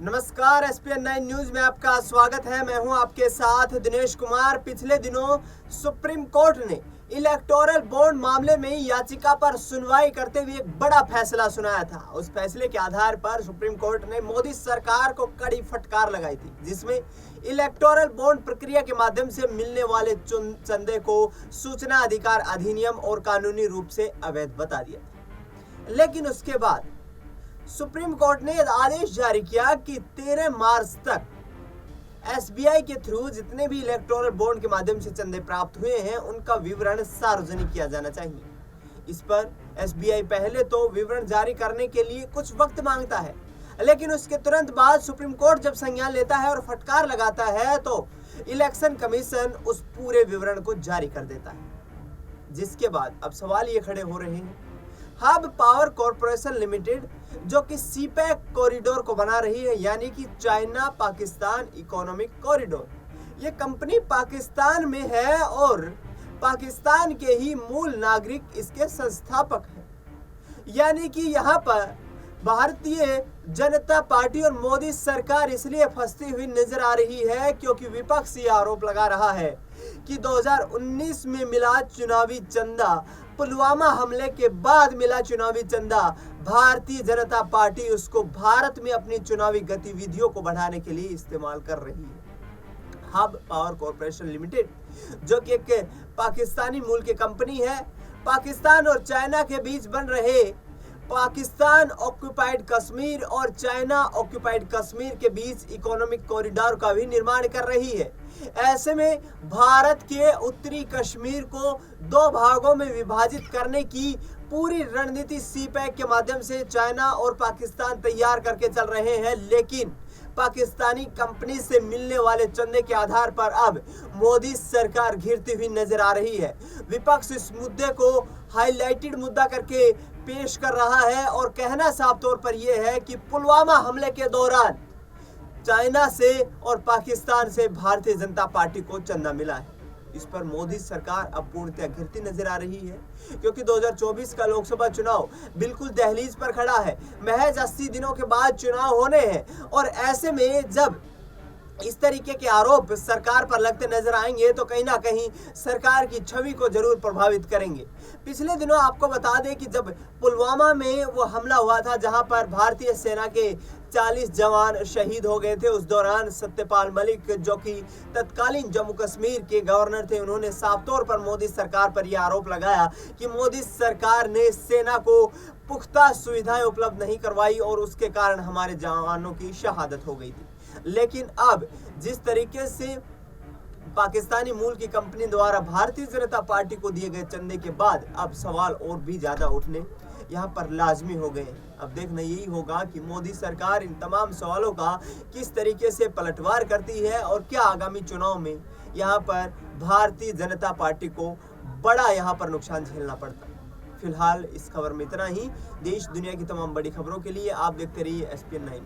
नमस्कार, ESPN 9 news में आपका स्वागत है। मैं हूं आपके साथ दिनेश कुमार। पिछले दिनों सुप्रीम कोर्ट ने इलेक्टोरल बॉन्ड मामले में याचिका पर सुनवाई करते हुए एक बड़ा फैसला सुनाया था। उस फैसले के आधार पर सुप्रीम कोर्ट ने मोदी सरकार को कड़ी फटकार लगाई थी, जिसमें इलेक्टोरल बॉन्ड प्रक्रिया के माध्यम से मिलने वाले चंदे को सूचना अधिकार अधिनियम और कानूनी रूप से अवैध बता दिया था। लेकिन उसके बाद सुप्रीम कोर्ट ने आदेश जारी किया कि 13 मार्च तक एसबीआई के थ्रू जितने भी इलेक्टोरल बॉन्ड के माध्यम से चंदे प्राप्त हुए हैं उनका विवरण सार्वजनिक किया जाना चाहिए। इस पर एसबीआई पहले तो विवरण जारी करने के लिए कुछ वक्त मांगता है, लेकिन उसके तुरंत बाद सुप्रीम कोर्ट जब संज्ञान लेता है और फटकार लगाता है तो इलेक्शन कमीशन उस पूरे विवरण को जारी कर देता है। जिसके बाद अब सवाल ये खड़े हो रहे हैं, हब पावर कॉरपोरेशन लिमिटेड जो कि सीपैक कॉरिडोर को बना रही है, यानी कि चाइना पाकिस्तान इकोनॉमिक कॉरिडोर, ये कंपनी पाकिस्तान में है और पाकिस्तान के ही मूल नागरिक इसके संस्थापक हैं। यानी कि यहाँ पर भारतीय जनता पार्टी और मोदी सरकार इसलिए फंसती हुई नजर आ रही है क्योंकि विपक्ष ये आरोप लगा रहा है कि 2019 में मिला चुनावी चंदा, पुलवामा हमले के बाद मिला चुनावी चंदा, भारतीय जनता पार्टी उसको भारत में अपनी चुनावी गतिविधियों को बढ़ाने के लिए इस्तेमाल कर रही है। हब पावर कॉरपोरेशन लिमिटेड जो कि एक पाकिस्तानी मूल की कंपनी है, पाकिस्तान और चाइना के बीच बन रहे पाकिस्तान ऑक्युपाइड कश्मीर और चाइना ऑक्युपाइड कश्मीर के बीच इकोनॉमिक कॉरिडोर का भी निर्माण कर रही है। ऐसे में भारत के उत्तरी कश्मीर को दो भागों में विभाजित करने की पूरी रणनीति सीपैक के माध्यम से चाइना और पाकिस्तान तैयार करके चल रहे हैं, लेकिन पाकिस्तानी कंपनी से मिलने वाले चंदे के आधार पर अब मोदी सरकार घिरती हुई नजर आ रही है। विपक्ष इस मुद्दे को हाईलाइटेड मुद्दा करके पेश कर रहा है और कहना साफ तौर पर यह है कि पुलवामा हमले के दौरान चाइना से और पाकिस्तान से भारतीय जनता पार्टी को चंदा मिला है। इस पर मोदी सरकार अब पूर्णतः घिरती नजर आ रही है क्योंकि 2024 का लोकसभा चुनाव बिल्कुल दहलीज पर खड़ा है। महज 80 दिनों के बाद चुनाव होने हैं और ऐसे में जब इस तरीके के आरोप सरकार पर लगते नजर आएंगे तो कहीं ना कहीं सरकार की छवि को जरूर प्रभावित करेंगे। पिछले दिनों आपको बता दें कि जब पुलवामा में वो हमला हुआ था जहां पर भारतीय सेना के 40 जवान शहीद हो गए थे, उस दौरान सत्यपाल मलिक जो कि तत्कालीन जम्मू कश्मीर के गवर्नर थे, उन्होंने साफ तौर पर मोदी सरकार पर यह आरोप लगाया कि मोदी सरकार ने सेना को पुख्ता सुविधाएं उपलब्ध नहीं करवाई और उसके कारण हमारे जवानों की शहादत हो गई थी। लेकिन अब जिस तरीके से पाकिस्तानी मूल की कंपनी द्वारा भारतीय जनता पार्टी को दिए गए चंदे के बाद अब सवाल और भी ज्यादा उठने यहाँ पर लाजमी हो गए। अब देखना यही होगा कि मोदी सरकार इन तमाम सवालों का किस तरीके से पलटवार करती है और क्या आगामी चुनाव में यहाँ पर भारतीय जनता पार्टी को बड़ा यहाँ पर नुकसान झेलना पड़ता है। फिलहाल इस खबर में इतना ही। देश दुनिया की तमाम बड़ी खबरों के लिए आप देखते रहिए एसपीएन 9।